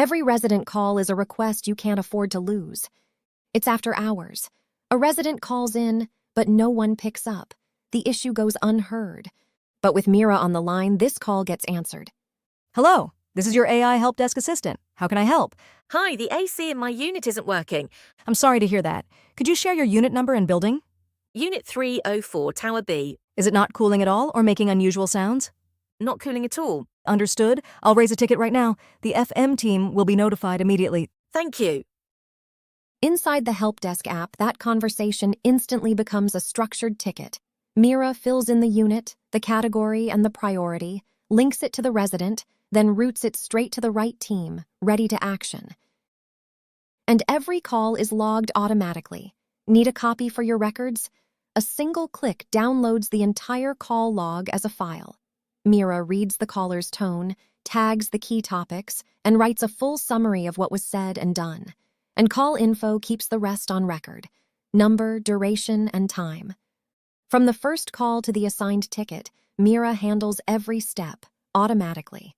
Every resident call is a request you can't afford to lose. It's after hours. A resident calls in, but no one picks up. The issue goes unheard. But with Mira on the line, this call gets answered. Hello, this is your AI Helpdesk assistant. How can I help? Hi, the AC in my unit isn't working. I'm sorry to hear that. Could you share your unit number and building? Unit 304, Tower B. Is it not cooling at all or making unusual sounds? Not cooling at all. Understood. I'll raise a ticket right now. The FM team will be notified immediately. Thank you. Inside the Helpdesk app, that conversation instantly becomes a structured ticket. Mira fills in the unit, the category, and the priority, links it to the resident, then routes it straight to the right team, ready to action. And every call is logged automatically. Need a copy for your records? A single click downloads the entire call log as a file. Mira reads the caller's tone, tags the key topics, and writes a full summary of what was said and done. And call info keeps the rest on record: number, duration, and time. From the first call to the assigned ticket, Mira handles every step automatically.